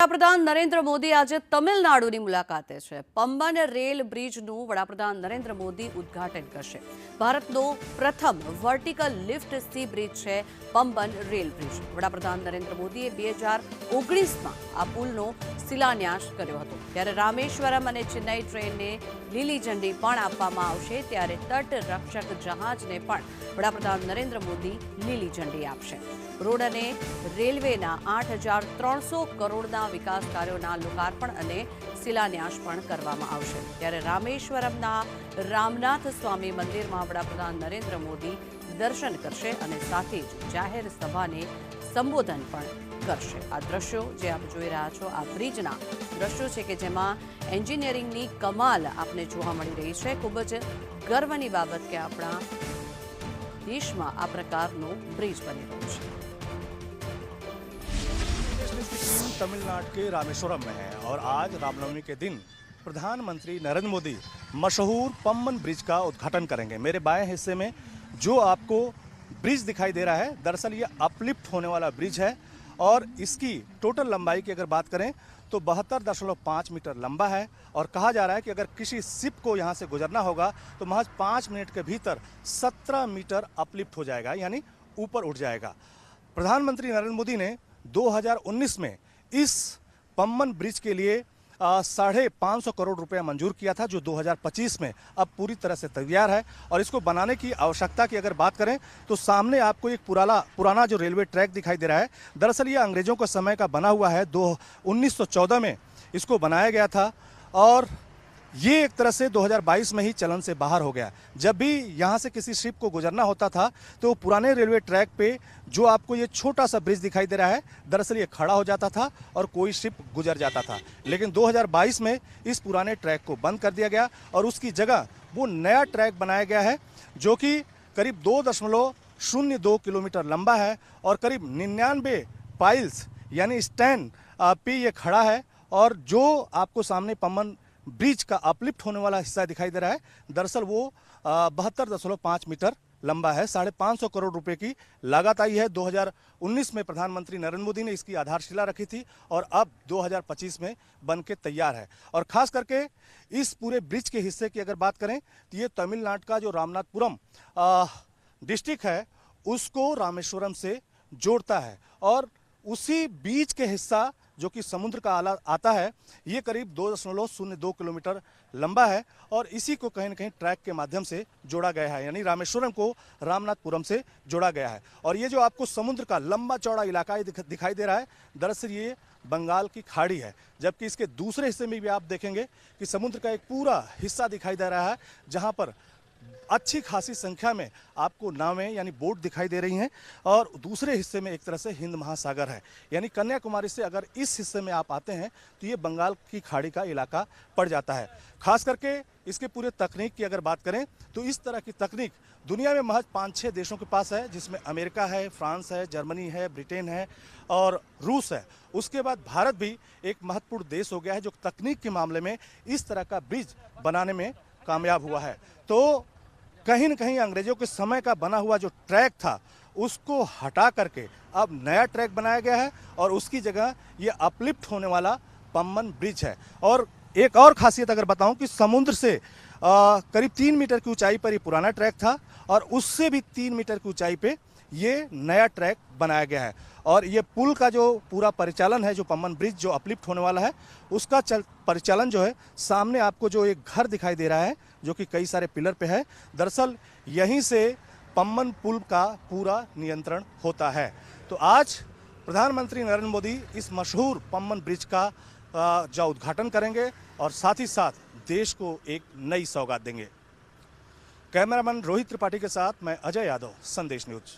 વડાપ્રધાન નરેન્દ્ર મોદી આજે તમિલનાડુની મુલાકાતે છે। પમ્બન રેલ બ્રિજનું વડાપ્રધાન નરેન્દ્ર મોદી ઉદ્ઘાટન કરશે। ભારતનો પ્રથમ વર્ટિકલ લિફ્ટ સી બ્રિજ છે પમ્બન રેલ બ્રિજ। વડાપ્રધાન નરેન્દ્ર મોદીએ 2019માં આ પુલનો શિલાન્યાસ કર્યો હતો। ત્યારે રામેશ્વરમ અને ચેન્નઈ ટ્રેનને લીલી ઝંડી પણ આપવામાં આવશે। ત્યારે તટ રક્ષક જહાજને પણ વડાપ્રધાન નરેન્દ્ર મોદી લીલી ઝંડી આપશે। રોડ અને રેલવેના 8,300 કરોડના વિકાસ કાર્યોના લોકાર્પણ અને શિલાન્યાસ પણ કરવામાં આવશે। ત્યારે રામેશ્વરમના રામનાથ સ્વામી મંદિરમાં વડાપ્રધાન નરેન્દ્ર મોદી દર્શન કરશે અને સાથે જ જાહેર સભાને સંબોધન પણ કરશે। આ દ્રશ્યો જે આપ જોઈ રહ્યા છો આ બ્રિજના દ્રશ્યો છે કે જેમાં એન્જિનિયરિંગની કમાલ આપને જોવા મળી રહી છે। ખૂબ જ ગર્વની બાબત કે આપણા દેશમાં આ પ્રકારનો બ્રિજ બની રહ્યો છે। तमिलनाडु के रामेश्वरम में है और आज रामनवमी के दिन प्रधानमंत्री नरेंद्र मोदी मशहूर पम्बन ब्रिज का उद्घाटन करेंगे। मेरे बाएं हिस्से में जो आपको ब्रिज दिखाई दे रहा है, दरअसल ये अपलिफ्ट होने वाला ब्रिज है और इसकी टोटल लंबाई की अगर बात करें तो 72.5 मीटर लंबा है। और कहा जा रहा है कि अगर किसी शिप को यहाँ से गुजरना होगा तो महज 5 मिनट के भीतर 17 मीटर अपलिफ्ट हो जाएगा, यानी ऊपर उठ जाएगा। प्रधानमंत्री नरेंद्र मोदी ने 2019 में इस पम्बन ब्रिज के लिए 550 करोड़ रुपया मंजूर किया था, जो 2025 में अब पूरी तरह से तैयार है। और इसको बनाने की आवश्यकता की अगर बात करें तो सामने आपको एक पुराना जो रेलवे ट्रैक दिखाई दे रहा है, दरअसल ये अंग्रेजों के समय का बना हुआ है। 1914 में इसको बनाया गया था और ये एक तरह से 2022 में ही चलन से बाहर हो गया। जब भी यहाँ से किसी शिप को गुजरना होता था तो पुराने रेलवे ट्रैक पे जो आपको ये छोटा सा ब्रिज दिखाई दे रहा है, दरअसल ये खड़ा हो जाता था और कोई शिप गुजर जाता था। लेकिन 2022 में इस पुराने ट्रैक को बंद कर दिया गया और उसकी जगह वो नया ट्रैक बनाया गया है, जो कि करीब 2.02 किलोमीटर लंबा है और करीब 99 पाइल्स यानी स्टैंड पे ये खड़ा है। और जो आपको सामने पम्बन ब्रिज का अपलिफ्ट होने वाला हिस्सा दिखाई दे रहा है, दरअसल वो 72.5 मीटर लंबा है। 550 करोड़ रुपए की लागत आई है। 2019 में प्रधानमंत्री नरेंद्र मोदी ने इसकी आधारशिला रखी थी और अब 2025 में बन के तैयार है। और खास करके इस पूरे ब्रिज के हिस्से की अगर बात करें तो ये तमिलनाडु का जो रामनाथपुरम डिस्ट्रिक्ट है उसको रामेश्वरम से जोड़ता है। और उसी बीच के हिस्सा जो कि समुद्र का आता है, ये करीब 2.02 किलोमीटर लंबा है और इसी को कहीं न कहीं ट्रैक के माध्यम से जोड़ा गया है, यानी रामेश्वरम को रामनाथपुरम से जोड़ा गया है। और ये जो आपको समुद्र का लंबा चौड़ा इलाका दिखाई दे रहा है, दरअसल ये बंगाल की खाड़ी है। जबकि इसके दूसरे हिस्से में भी आप देखेंगे कि समुद्र का एक पूरा हिस्सा दिखाई दे रहा है, जहाँ पर अच्छी खासी संख्या में आपको नावें यानी बोट दिखाई दे रही हैं। और दूसरे हिस्से में एक तरह से हिंद महासागर है, यानी कन्याकुमारी से अगर इस हिस्से में आप आते हैं तो ये बंगाल की खाड़ी का इलाका पड़ जाता है। खास करके इसके पूरे तकनीक की अगर बात करें तो इस तरह की तकनीक दुनिया में महज 5-6 देशों के पास है, जिसमें अमेरिका है, फ्रांस है, जर्मनी है, ब्रिटेन है और रूस है। उसके बाद भारत भी एक महत्वपूर्ण देश हो गया है जो तकनीक के मामले में इस तरह का ब्रिज बनाने में कामयाब हुआ है। तो कहीं न कहीं अंग्रेजों के समय का बना हुआ जो ट्रैक था उसको हटा करके अब नया ट्रैक बनाया गया है और उसकी जगह ये अपलिफ्ट होने वाला पम्बन ब्रिज है। और एक और खासियत अगर बताऊं कि समुद्र से करीब 3 मीटर की ऊंचाई पर ये पुराना ट्रैक था और उससे भी 3 मीटर की ऊंचाई पे ये नया ट्रैक बनाया गया है। और ये पुल का जो पूरा परिचालन है, जो पम्बन ब्रिज जो अपलिफ्ट होने वाला है, उसका परिचालन जो है, सामने आपको जो एक घर दिखाई दे रहा है जो कि कई सारे पिलर पे है, दरअसल यहीं से पम्बन पुल का पूरा नियंत्रण होता है। तो आज प्रधानमंत्री नरेंद्र मोदी इस मशहूर पम्बन ब्रिज का जो उद्घाटन करेंगे और साथ ही साथ देश को एक नई सौगात देंगे। कैमरामैन रोहित त्रिपाठी के साथ मैं अजय यादव, संदेश न्यूज।